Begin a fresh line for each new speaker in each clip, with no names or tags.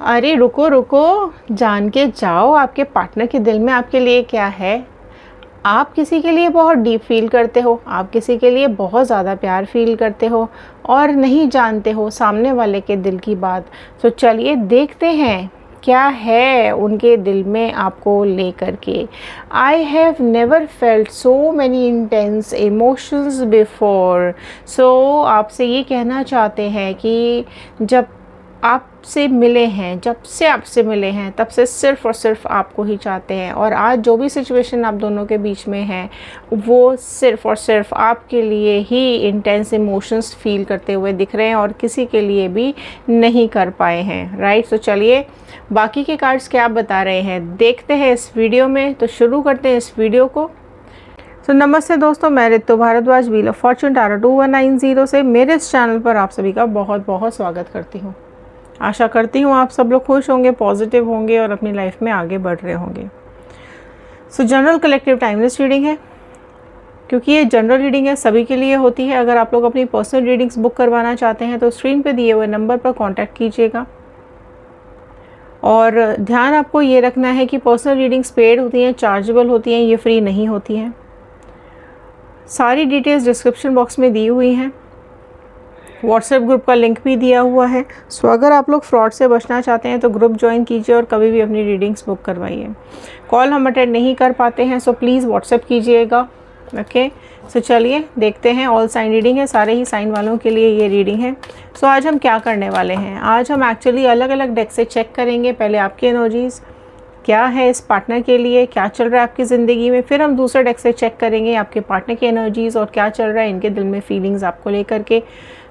अरे रुको रुको, जान के जाओ आपके पार्टनर के दिल में आपके लिए क्या है। आप किसी के लिए बहुत डीप फील करते हो, आप किसी के लिए बहुत ज़्यादा प्यार फील करते हो और नहीं जानते हो सामने वाले के दिल की बात। तो चलिए देखते हैं क्या है उनके दिल में आपको लेकर के। I have never felt so many intense emotions before. So आपसे ये कहना चाहते हैं कि जब आपसे मिले हैं, जब से आपसे मिले हैं, तब से सिर्फ़ और सिर्फ आपको ही चाहते हैं। और आज जो भी सिचुएशन आप दोनों के बीच में है वो सिर्फ़ और सिर्फ आपके लिए ही इंटेंस इमोशंस फ़ील करते हुए दिख रहे हैं और किसी के लिए भी नहीं कर पाए हैं। राइट, तो चलिए बाकी के कार्ड्स क्या बता रहे हैं देखते हैं इस वीडियो में। तो शुरू करते हैं इस वीडियो को। तो नमस्ते दोस्तों, मैं Ritu Bhardwaj, wheel of fortune tarot 2190 से मेरे इस चैनल पर आप सभी का बहुत बहुत स्वागत करती हूँ। आशा करती हूँ आप सब लोग खुश होंगे, पॉजिटिव होंगे और अपनी लाइफ में आगे बढ़ रहे होंगे। सो जनरल कलेक्टिव टाइमलेस रीडिंग है, क्योंकि ये जनरल रीडिंग है, सभी के लिए होती है। अगर आप लोग अपनी पर्सनल रीडिंग्स बुक करवाना चाहते हैं तो स्क्रीन पे दिए हुए नंबर पर कांटेक्ट कीजिएगा। और ध्यान आपको ये रखना है कि पर्सनल रीडिंग्स पेड होती हैं, चार्जेबल होती हैं, ये फ्री नहीं होती हैं। सारी डिटेल्स डिस्क्रिप्शन बॉक्स में दी हुई हैं। व्हाट्सएप ग्रुप का लिंक भी दिया हुआ है। सो अगर आप लोग फ्रॉड से बचना चाहते हैं तो ग्रुप ज्वाइन कीजिए और कभी भी अपनी रीडिंग्स बुक करवाइए। कॉल हम अटेंड नहीं कर पाते हैं, सो प्लीज़ व्हाट्सएप कीजिएगा। ओके, सो चलिए देखते हैं। ऑल साइन रीडिंग है, सारे ही साइन वालों के लिए ये रीडिंग है। सो आज हम क्या करने वाले हैं, आज हम एक्चुअली अलग अलग डेक से चेक करेंगे। पहले आपकी एनर्जीज़ क्या है इस पार्टनर के लिए, क्या चल रहा है आपकी ज़िंदगी में। फिर हम दूसरे डेक से चेक करेंगे आपके पार्टनर की एनर्जीज़ और क्या चल रहा है इनके दिल में, फीलिंग्स आपको लेकर के।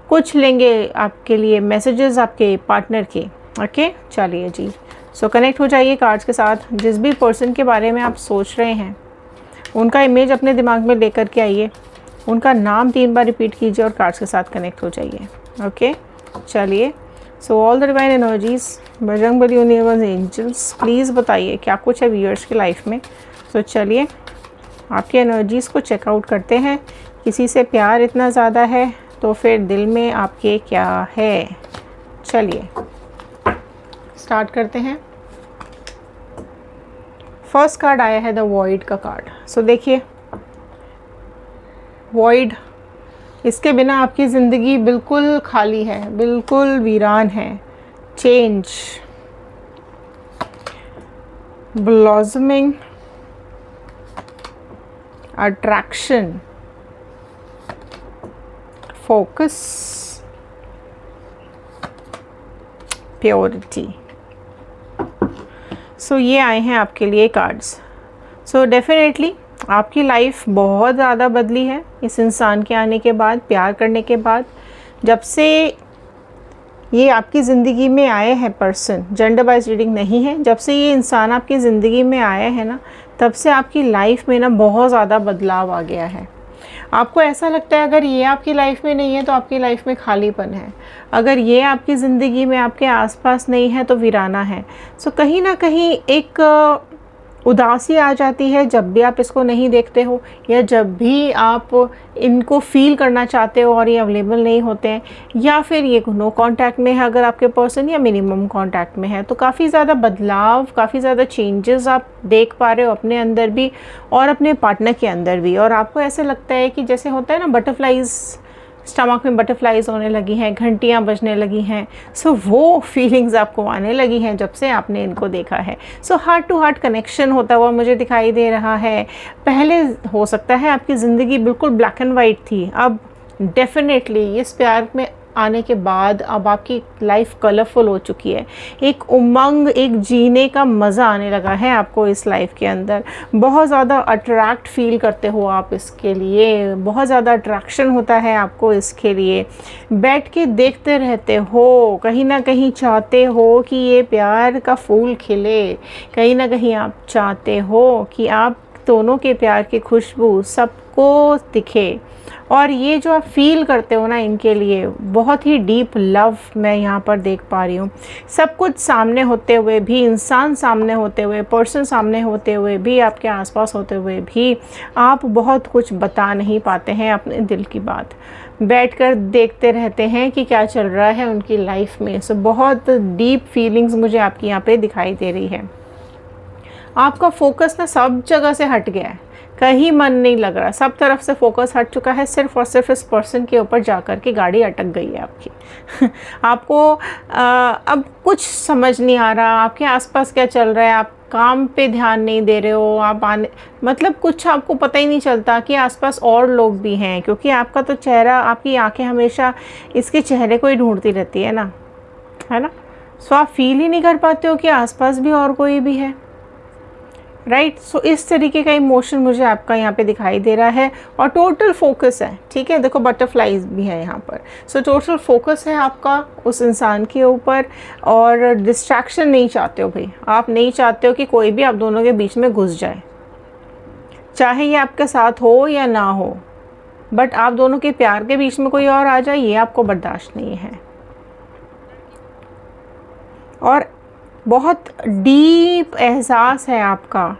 कुछ लेंगे आपके लिए मैसेजेस आपके पार्टनर के। ओके, चलिए जी। सो कनेक्ट हो जाइए कार्ड्स के साथ। जिस भी पर्सन के बारे में आप सोच रहे हैं उनका इमेज अपने दिमाग में लेकर के आइए, उनका नाम 3 बार रिपीट कीजिए और कार्ड्स के साथ कनेक्ट हो जाइए। ओके, चलिए। So all the divine energies, Bajrangbali, universe, angels, please बताइए क्या कुछ है व्यूअर्स की लाइफ में। सो चलिए आपकी एनर्जीज़ को चेकआउट करते हैं। किसी से प्यार इतना ज़्यादा है तो फिर दिल में आपके क्या है। चलिए स्टार्ट करते हैं। फर्स्ट कार्ड आया है द वॉइड का कार्ड। सो देखिए, वॉइड, इसके बिना आपकी ज़िंदगी बिल्कुल खाली है, बिल्कुल वीरान है। Change, blossoming, attraction, focus, purity. So ये आए हैं आपके लिए कार्ड्स। सो डेफिनेटली आपकी लाइफ बहुत ज़्यादा बदली है इस इंसान के आने के बाद, प्यार करने के बाद। जब से ये आपकी ज़िंदगी में आए हैं पर्सन, जेंडर वाइज रीडिंग नहीं है, जब से ये इंसान आपकी ज़िंदगी में आया है ना, तब से आपकी लाइफ में ना बहुत ज़्यादा बदलाव आ गया है। आपको ऐसा लगता है अगर ये आपकी लाइफ में नहीं है तो आपकी लाइफ में खालीपन है, अगर ये आपकी ज़िंदगी में आपके आसपास नहीं है तो वीराना है। सो कहीं ना कहीं एक उदासी आ जाती है जब भी आप इसको नहीं देखते हो, या जब भी आप इनको फील करना चाहते हो और ये अवेलेबल नहीं होते हैं, या फिर ये नो कांटेक्ट में है अगर आपके पर्सन, या मिनिमम कांटेक्ट में है। तो काफ़ी ज़्यादा बदलाव, काफ़ी ज़्यादा चेंजेस आप देख पा रहे हो अपने अंदर भी और अपने पार्टनर के अंदर भी। और आपको ऐसे लगता है कि जैसे होता है ना, बटरफ्लाइज, स्टमक में बटरफ्लाइज होने लगी हैं, घंटियाँ बजने लगी हैं। सो वो फीलिंग्स आपको आने लगी हैं जब से आपने इनको देखा है। So heart to heart connection होता हुआ मुझे दिखाई दे रहा है। पहले हो सकता है आपकी ज़िंदगी बिल्कुल ब्लैक एंड वाइट थी, अब डेफिनेटली इस प्यार में आने के बाद अब आपकी लाइफ कलरफुल हो चुकी है। एक उमंग, एक जीने का मज़ा आने लगा है आपको इस लाइफ के अंदर। बहुत ज़्यादा अट्रैक्ट फील करते हो आप इसके लिए, बहुत ज़्यादा अट्रैक्शन होता है आपको इसके लिए। बैठ के देखते रहते हो, कहीं ना कहीं चाहते हो कि ये प्यार का फूल खिले, कहीं ना कहीं आप चाहते हो कि आप दोनों के प्यार की खुशबू सबको दिखे, और ये जो आप फील करते हो ना इनके लिए, बहुत ही डीप लव मैं यहाँ पर देख पा रही हूँ। सब कुछ सामने होते हुए भी, इंसान सामने होते हुए, पर्सन सामने होते हुए भी, आपके आसपास होते हुए भी आप बहुत कुछ बता नहीं पाते हैं अपने दिल की बात। बैठकर देखते रहते हैं कि क्या चल रहा है उनकी लाइफ में। सो बहुत डीप फीलिंग्स मुझे आपकी यहाँ पे दिखाई दे रही है। आपका फोकस ना सब जगह से हट गया है, कहीं मन नहीं लग रहा, सब तरफ से फोकस हट चुका है, सिर्फ और सिर्फ इस पर्सन के ऊपर जाकर के गाड़ी अटक गई है आपकी। आपको अब कुछ समझ नहीं आ रहा आपके आसपास क्या चल रहा है, आप काम पे ध्यान नहीं दे रहे हो, आप आने मतलब कुछ आपको पता ही नहीं चलता कि आसपास और लोग भी हैं, क्योंकि आपका तो चेहरा, आपकी आंखें हमेशा इसके चेहरे को ही ढूंढती रहती है ना। सो आप फील ही नहीं कर पाते हो कि आसपास भी और कोई भी है, राइट। सो इस तरीके का इमोशन मुझे आपका यहाँ पे दिखाई दे रहा है, और टोटल फोकस है, ठीक है। देखो बटरफ्लाइज भी है यहाँ पर। सो टोटल फोकस है आपका उस इंसान के ऊपर, और डिस्ट्रैक्शन नहीं चाहते हो भाई, आप नहीं चाहते हो कि कोई भी आप दोनों के बीच में घुस जाए, चाहे ये आपके साथ हो या ना हो, बट आप दोनों के प्यार के बीच में कोई और आ जाए, ये आपको बर्दाश्त नहीं है। और बहुत डीप एहसास है आपका,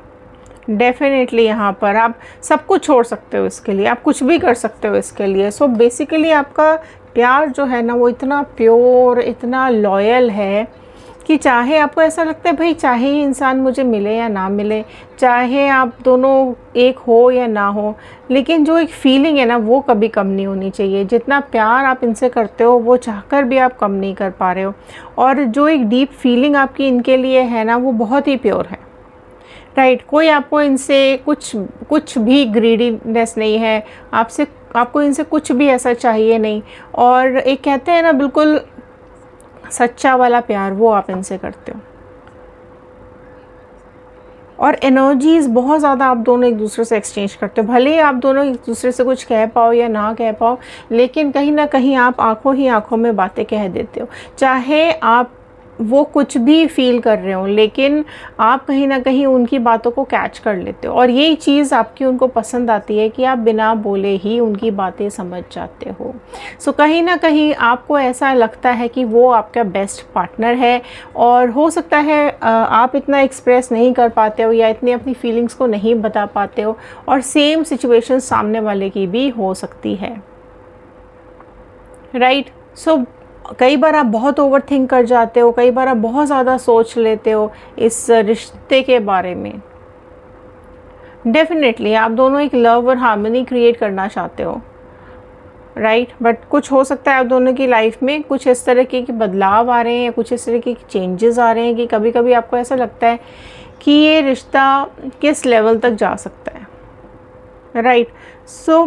डेफिनेटली यहाँ पर आप सब कुछ छोड़ सकते हो इसके लिए, आप कुछ भी कर सकते हो इसके लिए। सो बेसिकली आपका प्यार जो है ना वो इतना प्योर, इतना लॉयल है कि चाहे आपको ऐसा लगता है भाई, चाहे ये इंसान मुझे मिले या ना मिले, चाहे आप दोनों एक हो या ना हो, लेकिन जो एक फीलिंग है ना वो कभी कम नहीं होनी चाहिए। जितना प्यार आप इनसे करते हो वो चाहकर भी आप कम नहीं कर पा रहे हो, और जो एक डीप फीलिंग आपकी इनके लिए है ना वो बहुत ही प्योर है, राइट। कोई आपको इनसे कुछ भी ग्रीडीनेस नहीं है, आपको इनसे कुछ भी ऐसा चाहिए नहीं। और एक कहते हैं ना बिल्कुल सच्चा वाला प्यार, वो आप इनसे करते हो। और एनर्जीज़ बहुत ज़्यादा आप दोनों एक दूसरे से एक्सचेंज करते हो, भले ही आप दोनों एक दूसरे से कुछ कह पाओ या ना कह पाओ, लेकिन कहीं ना कहीं आप आंखों ही आंखों में बातें कह देते हो। चाहे आप वो कुछ भी फील कर रहे हो, लेकिन आप कहीं ना कहीं उनकी बातों को कैच कर लेते हो, और यही चीज़ आपकी उनको पसंद आती है कि आप बिना बोले ही उनकी बातें समझ जाते हो। सो कहीं ना कहीं आपको ऐसा लगता है कि वो आपका बेस्ट पार्टनर है, और हो सकता है आप इतना एक्सप्रेस नहीं कर पाते हो या इतनी अपनी फीलिंग्स को नहीं बता पाते हो, और सेम सिचुएशन सामने वाले की भी हो सकती है, राइट। सो कई बार आप बहुत ओवर थिंक कर जाते हो, कई बार आप बहुत ज़्यादा सोच लेते हो इस रिश्ते के बारे में। डेफिनेटली आप दोनों एक लव और हार्मनी क्रिएट करना चाहते हो, राइट। बट कुछ हो सकता है आप दोनों की लाइफ में कुछ इस तरह के बदलाव आ रहे हैं, कुछ इस तरह के चेंजेस आ रहे हैं कि कभी कभी आपको ऐसा लगता है कि ये रिश्ता किस लेवल तक जा सकता है, राइट। सो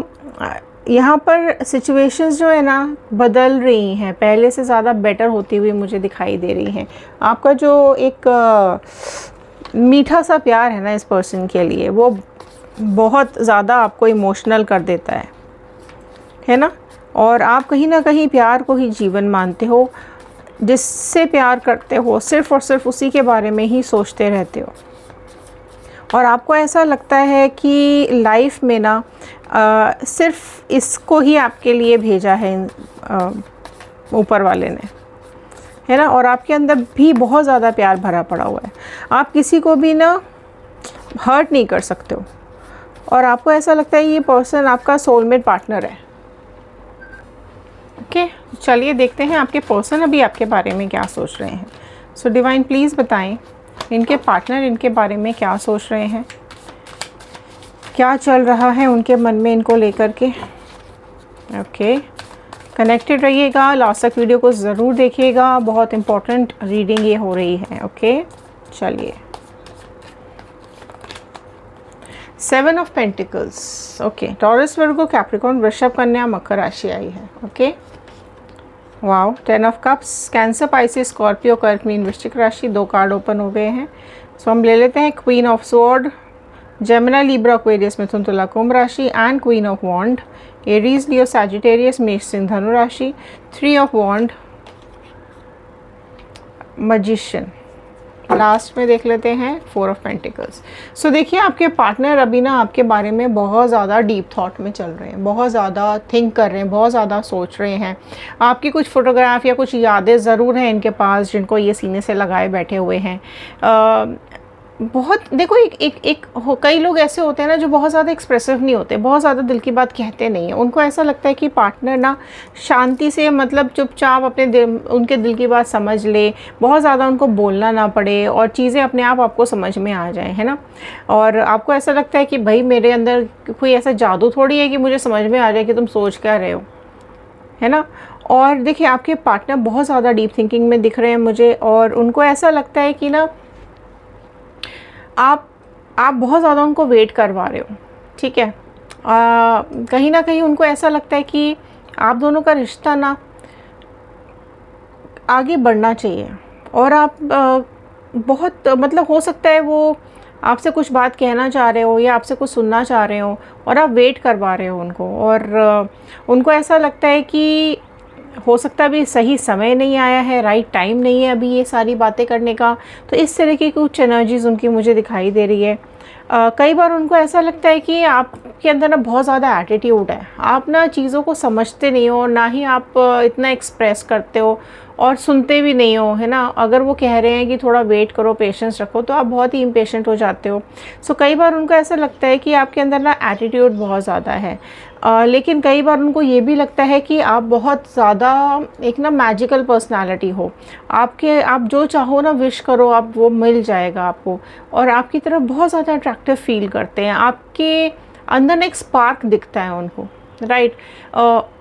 यहाँ पर सिचुएशंस जो है ना बदल रही हैं, पहले से ज़्यादा बेटर होती हुई मुझे दिखाई दे रही हैं। आपका जो एक मीठा सा प्यार है ना इस पर्सन के लिए, वो बहुत ज़्यादा आपको इमोशनल कर देता है ना। और आप कहीं ना कहीं प्यार को ही जीवन मानते हो, जिससे प्यार करते हो सिर्फ़ और सिर्फ उसी के बारे में ही सोचते रहते हो, और आपको ऐसा लगता है कि लाइफ में ना सिर्फ इसको ही आपके लिए भेजा है ऊपर वाले ने, है ना। और आपके अंदर भी बहुत ज़्यादा प्यार भरा पड़ा हुआ है, आप किसी को भी ना हर्ट नहीं कर सकते हो, और आपको ऐसा लगता है ये पर्सन आपका सोलमेट पार्टनर है। ओके, चलिए देखते हैं आपके पर्सन अभी आपके बारे में क्या सोच रहे हैं। सो डिवाइन प्लीज़ बताएं इनके पार्टनर इनके बारे में क्या सोच रहे हैं, क्या चल रहा है उनके मन में इनको लेकर के। ओके, कनेक्टेड रहिएगा, लास्ट तक वीडियो को ज़रूर देखिएगा, बहुत इम्पोर्टेंट रीडिंग ये हो रही है। ओके, चलिए 7 of pentacles. Okay, taurus, Virgo, Capricorn, वृषभ, कन्या, मकर राशि आई है। Okay, wow, 10 of cups, cancer, Pisces, Scorpio, कर्क, मीन, वृश्चिक राशि। 2 कार्ड ओपन हो गए हैं। सो हम ले लेते हैं queen of sword, Gemini, Libra, Aquarius, मिथुन, तुला, कुंभ राशि, and queen of wand, Aries, Leo, Sagittarius, मेष, सिंह, धनु राशि। 3 ऑफ वॉन्ड, मैजिशियन। लास्ट में देख लेते हैं 4 ऑफ पेंटिकल्स। सो देखिए आपके पार्टनर अभी ना आपके बारे में बहुत ज़्यादा डीप थॉट में चल रहे हैं, बहुत ज़्यादा थिंक कर रहे हैं, बहुत ज़्यादा सोच रहे हैं। आपकी कुछ फ़ोटोग्राफ या कुछ यादें ज़रूर हैं इनके पास जिनको ये सीने से लगाए बैठे हुए हैं। बहुत देखो कई लोग ऐसे होते हैं ना जो बहुत ज़्यादा एक्सप्रेसिव नहीं होते, बहुत ज़्यादा दिल की बात कहते नहीं हैं। उनको ऐसा लगता है कि पार्टनर ना शांति से मतलब चुपचाप उनके दिल की बात समझ ले, बहुत ज़्यादा उनको बोलना ना पड़े और चीज़ें अपने आप आपको समझ में आ जाए, है ना। और आपको ऐसा लगता है कि भाई मेरे अंदर कोई ऐसा जादू थोड़ी है कि मुझे समझ में आ जाए कि तुम सोच क्या रहे हो, है ना। और देखिए आपके पार्टनर बहुत ज़्यादा डीप थिंकिंग में दिख रहे हैं मुझे, और उनको ऐसा लगता है कि ना आप बहुत ज़्यादा उनको वेट करवा रहे हो, ठीक है। कहीं ना कहीं उनको ऐसा लगता है कि आप दोनों का रिश्ता ना आगे बढ़ना चाहिए, और आप बहुत मतलब हो सकता है वो आपसे कुछ बात कहना चाह रहे हो या आपसे कुछ सुनना चाह रहे हो, और आप वेट करवा रहे हो उनको। और उनको ऐसा लगता है कि हो सकता है अभी सही समय नहीं आया है, राइट टाइम नहीं है अभी ये सारी बातें करने का। तो इस तरह की कुछ एनर्जीज़ उनकी मुझे दिखाई दे रही है। कई बार उनको ऐसा लगता है कि आपके अंदर ना बहुत ज़्यादा एटीट्यूड है, आप ना चीज़ों को समझते नहीं हो, ना ही आप इतना एक्सप्रेस करते हो और सुनते भी नहीं हो, है ना। अगर वो कह रहे हैं कि थोड़ा वेट करो, पेशेंस रखो, तो आप बहुत ही इम्पेशेंट हो जाते हो। सो कई बार उनको ऐसा लगता है कि आपके अंदर ना एटीट्यूड बहुत ज़्यादा है। लेकिन कई बार उनको ये भी लगता है कि आप बहुत ज़्यादा एक ना मैजिकल पर्सनालिटी हो, आप जो चाहो ना विश करो, आप वो मिल जाएगा आपको, और आपकी तरफ बहुत ज़्यादा अट्रैक्टिव फील करते हैं। आपके अंदर ना एक स्पार्क दिखता है उनको, राइट।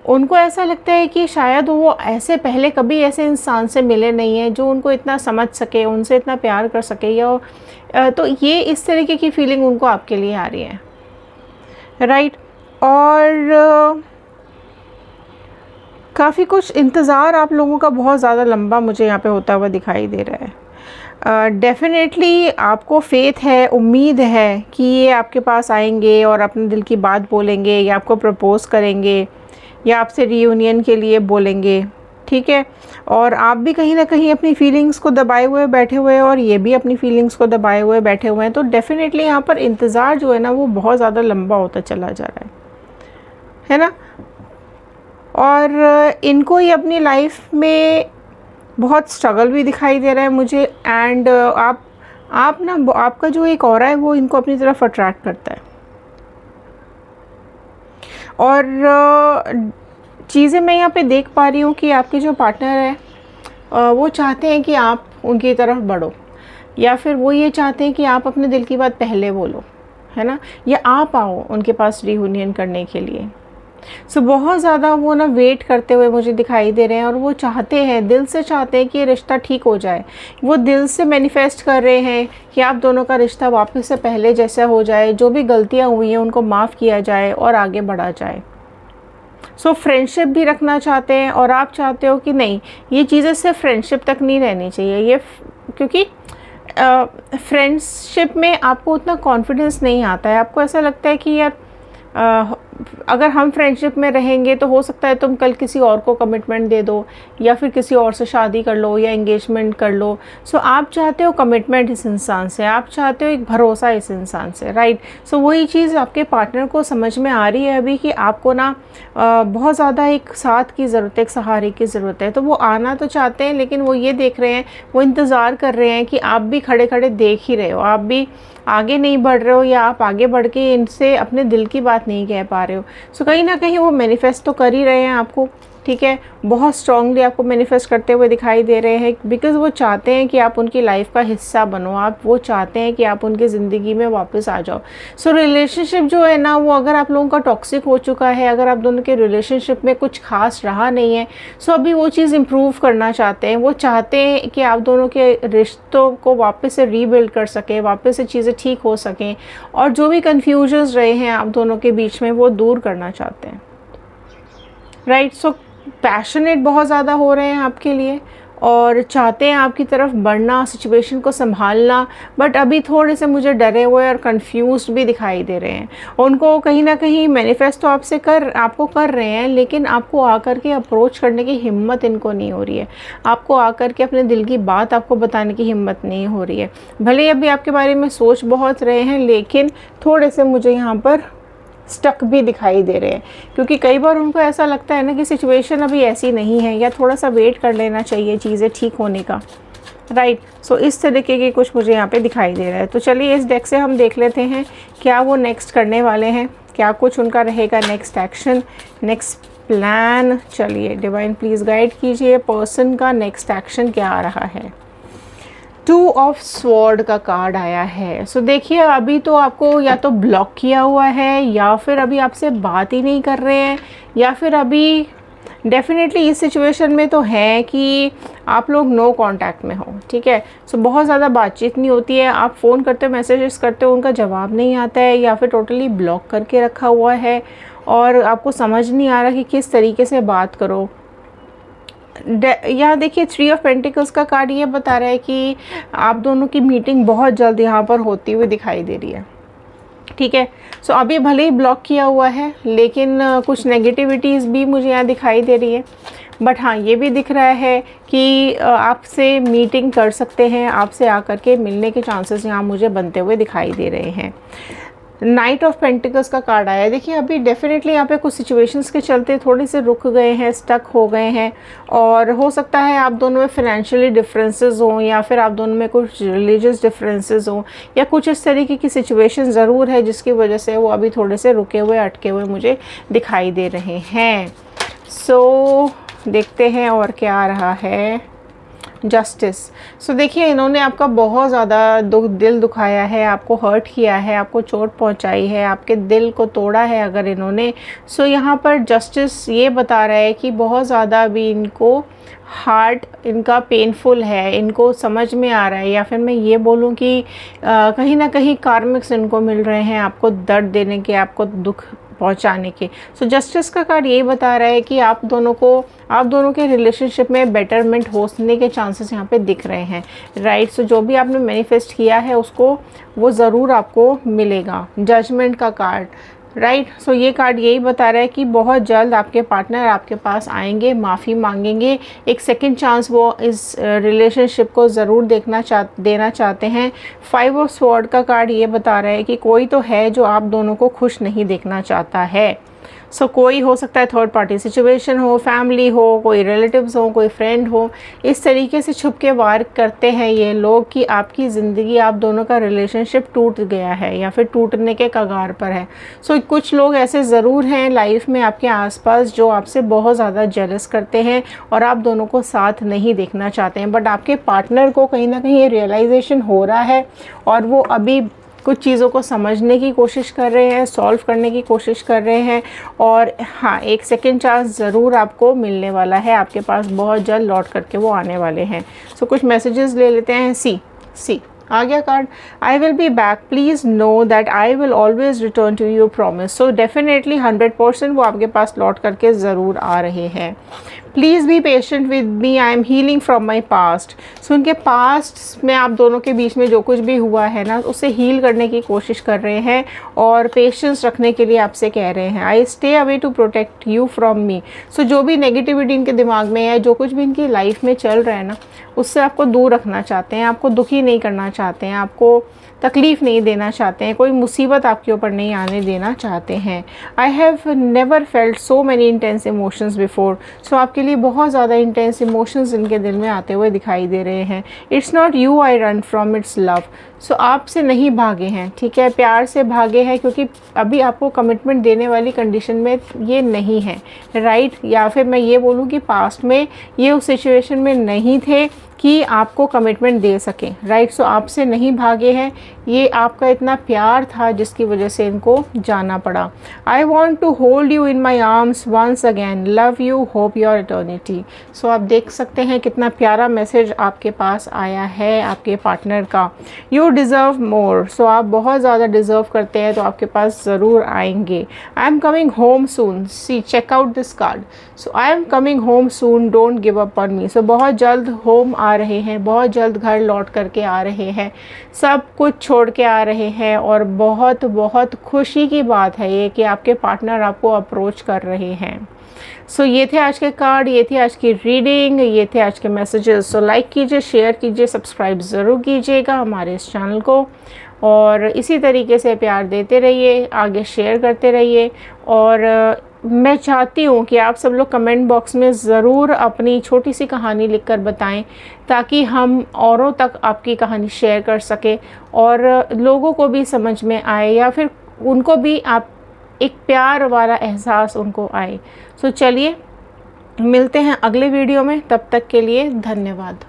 उनको ऐसा लगता है कि शायद वो ऐसे पहले कभी ऐसे इंसान से मिले नहीं हैं जो उनको इतना समझ सके, उनसे इतना प्यार कर सके, या तो ये इस तरीके की फीलिंग उनको आपके लिए आ रही है, राइट। और काफ़ी कुछ इंतज़ार आप लोगों का बहुत ज़्यादा लंबा मुझे यहाँ पे होता हुआ दिखाई दे रहा है। डेफ़िनेटली आपको फेथ है, उम्मीद है कि ये आपके पास आएंगे और अपने दिल की बात बोलेंगे, या आपको प्रपोज़ करेंगे, या आपसे रीयूनियन के लिए बोलेंगे, ठीक है। और आप भी कहीं ना कहीं अपनी फीलिंग्स को दबाए हुए बैठे हुए हैं, और ये भी अपनी फीलिंग्स को दबाए हुए बैठे हुए हैं। तो डेफ़िनेटली यहाँ पर इंतज़ार जो है ना वो बहुत ज़्यादा लंबा होता चला जा रहा है ना। और इनको ही अपनी लाइफ में बहुत स्ट्रगल भी दिखाई दे रहा है मुझे। एंड आप ना आपका जो एक ऑरा है वो इनको अपनी तरफ अट्रैक्ट करता है। और चीज़ें मैं यहाँ पे देख पा रही हूँ कि आपके जो पार्टनर है वो चाहते हैं कि आप उनकी तरफ बढ़ो, या फिर वो ये चाहते हैं कि आप अपने दिल की बात पहले बोलो, है ना, या आप आओ उनके पास रियूनियन करने के लिए। सो बहुत ज़्यादा वो ना वेट करते हुए मुझे दिखाई दे रहे हैं, और वो चाहते हैं, दिल से चाहते हैं कि ये रिश्ता ठीक हो जाए। वो दिल से मैनिफेस्ट कर रहे हैं कि आप दोनों का रिश्ता वापस से पहले जैसा हो जाए, जो भी गलतियाँ हुई हैं उनको माफ़ किया जाए और आगे बढ़ा जाए। सो फ्रेंडशिप भी रखना चाहते हैं, और आप चाहते हो कि नहीं, ये चीज़ें सिर्फ फ्रेंडशिप तक नहीं रहनी चाहिए, ये क्योंकि फ्रेंडशिप में आपको उतना कॉन्फिडेंस नहीं आता है। आपको ऐसा लगता है कि यार अगर हम फ्रेंडशिप में रहेंगे तो हो सकता है तुम कल किसी और को कमिटमेंट दे दो, या फिर किसी और से शादी कर लो, या एंगेजमेंट कर लो। सो आप चाहते हो कमिटमेंट इस इंसान से, आप चाहते हो एक भरोसा इस इंसान से, राइट। सो वही चीज़ आपके पार्टनर को समझ में आ रही है अभी कि आपको ना बहुत ज़्यादा एक साथ की ज़रूरत है, एक सहारे की ज़रूरत है। तो वो आना तो चाहते हैं, लेकिन वो ये देख रहे हैं, वो इंतज़ार कर रहे हैं कि आप भी खड़े खड़े देख ही रहे हो, आप भी आगे नहीं बढ़ रहे हो, या आप आगे बढ़ के इनसे अपने दिल की बात नहीं कह पा रहे हो। सो कहीं ना कहीं वो मैनिफेस्ट तो कर ही रहे हैं आपको, ठीक है, बहुत स्ट्रांगली आपको मैनिफेस्ट करते हुए दिखाई दे रहे हैं, बिकॉज़ वो चाहते हैं कि आप उनकी लाइफ का हिस्सा बनो, वो चाहते हैं कि आप उनकी ज़िंदगी में वापस आ जाओ। सो रिलेशनशिप जो है ना वो अगर आप लोगों का टॉक्सिक हो चुका है, अगर आप दोनों के रिलेशनशिप में कुछ खास रहा नहीं है, सो अभी वो चीज़ इम्प्रूव करना चाहते हैं। वो चाहते हैं कि आप दोनों के रिश्तों को वापस से रीबिल्ड कर सकें, वापस से चीज़ें ठीक हो सकें, और जो भी कन्फ्यूजन्स रहे हैं आप दोनों के बीच में वो दूर करना चाहते हैं, राइट। सो पैशनेट बहुत ज़्यादा हो रहे हैं आपके लिए, और चाहते हैं आपकी तरफ बढ़ना, सिचुएशन को संभालना, बट अभी थोड़े से मुझे डरे हुए और कंफ्यूज्ड भी दिखाई दे रहे हैं। उनको कहीं ना कहीं मैनिफेस्ट तो आपको कर रहे हैं, लेकिन आपको आकर के अप्रोच करने की हिम्मत इनको नहीं हो रही है। आपको आकर के अपने दिल की बात आपको बताने की हिम्मत नहीं हो रही है। भले ही अभी आपके बारे में सोच बहुत रहे हैं, लेकिन थोड़े से मुझे यहाँ पर स्टक भी दिखाई दे रहे हैं, क्योंकि कई बार उनको ऐसा लगता है ना कि सिचुएशन अभी ऐसी नहीं है, या थोड़ा सा वेट कर लेना चाहिए चीज़ें ठीक होने का, राइट। सो इस तरीके के कुछ मुझे यहाँ पे दिखाई दे रहा है। तो चलिए इस डेक से हम देख लेते हैं क्या वो नेक्स्ट करने वाले हैं, क्या कुछ उनका रहेगा नेक्स्ट एक्शन, नेक्स्ट प्लान। चलिए डिवाइन प्लीज़ गाइड कीजिए, पर्सन का नेक्स्ट एक्शन क्या आ रहा है। 2 ऑफ स्वॉर्ड का कार्ड आया है। सो देखिए अभी तो आपको या तो ब्लॉक किया हुआ है, या फिर अभी आपसे बात ही नहीं कर रहे हैं, या फिर अभी डेफिनेटली इस सिचुएशन में तो है कि आप लोग नो कांटेक्ट में हो, ठीक है। सो बहुत ज़्यादा बातचीत नहीं होती है, आप फ़ोन करते हो, मैसेजेस करते हो, उनका जवाब नहीं आता है, या फिर टोटली ब्लॉक करके रखा हुआ है और आपको समझ नहीं आ रहा कि किस तरीके से बात करो। यहाँ देखिए 3 ऑफ पेंटिकल्स का कार्ड ये बता रहा है कि आप दोनों की मीटिंग बहुत जल्द यहाँ पर होती हुई दिखाई दे रही है, ठीक है। सो अभी भले ही ब्लॉक किया हुआ है, लेकिन कुछ नेगेटिविटीज़ भी मुझे यहाँ दिखाई दे रही है। बट हाँ ये भी दिख रहा है कि आपसे मीटिंग कर सकते हैं, आपसे आकर के मिलने के चांसेस यहाँ मुझे बनते हुए दिखाई दे रहे हैं। नाइट ऑफ पेंटिकल्स का कार्ड आया है। देखिए अभी डेफिनेटली यहाँ पे कुछ सिचुएशंस के चलते थोड़े से रुक गए हैं, स्टक हो गए हैं, और हो सकता है आप दोनों में फाइनेंशियली डिफरेंसेस हों, या फिर आप दोनों में कुछ रिलीजियस डिफरेंसेस हों, या कुछ इस तरीके की सिचुएशन ज़रूर है जिसकी वजह से वो अभी थोड़े से रुके हुए, अटके हुए मुझे दिखाई दे रहे हैं। सो देखते हैं और क्या आ रहा है। जस्टिस। सो देखिए इन्होंने आपका बहुत ज़्यादा दिल दुखाया है, आपको हर्ट किया है, आपको चोट पहुंचाई है, आपके दिल को तोड़ा है अगर इन्होंने। सो यहाँ पर जस्टिस ये बता रहा है कि बहुत ज़्यादा अभी इनको हार्ट इनका पेनफुल है, इनको समझ में आ रहा है, या फिर मैं ये बोलूँ कि कहीं ना कहीं कार्मिक्स इनको मिल रहे हैं आपको दर्द देने के, आपको दुख पहुंचाने के। सो जस्टिस का कार्ड यही बता रहा है कि आप दोनों के रिलेशनशिप में बेटरमेंट होने के चांसेस यहाँ पे दिख रहे हैं, राइट। सो जो भी आपने मैनिफेस्ट किया है उसको वो ज़रूर आपको मिलेगा। जजमेंट का कार्ड, राइट। सो ये कार्ड यही बता रहा है कि बहुत जल्द आपके पार्टनर आपके पास आएंगे, माफ़ी मांगेंगे, एक सेकंड चांस वो इस रिलेशनशिप को ज़रूर देना चाहते हैं। 5 ऑफ स्वॉर्ड का कार्ड ये बता रहा है कि कोई तो है जो आप दोनों को खुश नहीं देखना चाहता है। सो कोई हो सकता है थर्ड पार्टी सिचुएशन हो, फैमिली हो, कोई रिलेटिव्स हो, कोई फ्रेंड हो, इस तरीके से छुप के वार करते हैं ये लोग कि आपकी ज़िंदगी, आप दोनों का रिलेशनशिप टूट गया है या फिर टूटने के कगार पर है। सो कुछ लोग ऐसे ज़रूर हैं लाइफ में आपके आसपास जो आपसे बहुत ज़्यादा जेलस करते हैं और आप दोनों को साथ नहीं देखना चाहते हैं, बट आपके पार्टनर को कहीं ना कहीं ये रियलाइजेशन हो रहा है और वो अभी कुछ चीज़ों को समझने की कोशिश कर रहे हैं, सॉल्व करने की कोशिश कर रहे हैं। और हाँ, एक सेकंड चांस ज़रूर आपको मिलने वाला है, आपके पास बहुत जल्द लौट करके वो आने वाले हैं। सो कुछ मैसेजेस ले लेते हैं। सी आ गया card, I will be back, please know that I will always return to your promise. So definitely 100% वो आपके पास लौट करके ज़रूर आ रहे हैं। Please be patient with me, I am healing from my past. So उनके पास्ट में आप दोनों के बीच में जो कुछ भी हुआ है ना, उसे हील करने की कोशिश कर रहे हैं और पेशेंस रखने के लिए आपसे कह रहे हैं। I stay away to protect you from me. So जो भी नेगेटिविटी इनके दिमाग में है, जो कुछ भी इनकी लाइफ में चल रहा है ना, उससे आपको दूर रखना चाहते हैं, आपको दुखी नहीं करना चाहते हैं, आपको तकलीफ़ नहीं देना चाहते हैं, कोई मुसीबत आपके ऊपर नहीं आने देना चाहते हैं। I have never felt so many intense emotions before. So आपके लिए बहुत ज़्यादा इंटेंस इमोशंस इनके दिल में आते हुए दिखाई दे रहे हैं। It's not you I run from, it's love. So आपसे नहीं भागे हैं, ठीक है, प्यार से भागे हैं, क्योंकि अभी आपको कमिटमेंट देने वाली कंडीशन में ये नहीं है, राइट। या फिर मैं ये बोलूँ कि पास्ट में ये उस सिचुएशन में नहीं थे कि आपको कमिटमेंट दे सकें, राइट। सो आपसे नहीं भागे हैं, ये आपका इतना प्यार था जिसकी वजह से इनको जाना पड़ा। I want to hold you in my arms once again, love you, hope your eternity. So आप देख सकते हैं कितना प्यारा मैसेज आपके पास आया है आपके पार्टनर का। यू डिज़र्व मोर, सो आप बहुत ज़्यादा डिज़र्व करते हैं, तो आपके पास ज़रूर आएंगे। I am coming home soon, see check out this card. So I am coming home soon, don't give up on me. So बहुत जल्द होम आ रहे हैं, बहुत जल्द घर लौट करके आ रहे हैं, सब कुछ छोड़ के आ रहे हैं, और बहुत बहुत खुशी की बात है ये कि आपके पार्टनर आपको अप्रोच कर रहे हैं। सो ये थे आज के कार्ड, ये थी आज की रीडिंग, ये थे आज के मैसेजेस। सो लाइक कीजिए, शेयर कीजिए, सब्सक्राइब ज़रूर कीजिएगा हमारे इस चैनल को, और इसी तरीके से प्यार देते रहिए, आगे शेयर करते रहिए। और मैं चाहती हूँ कि आप सब लोग कमेंट बॉक्स में ज़रूर अपनी छोटी सी कहानी लिखकर बताएं, ताकि हम औरों तक आपकी कहानी शेयर कर सकें और लोगों को भी समझ में आए, या फिर उनको भी आप एक प्यार वाला एहसास उनको आए। सो चलिए मिलते हैं अगले वीडियो में, तब तक के लिए धन्यवाद।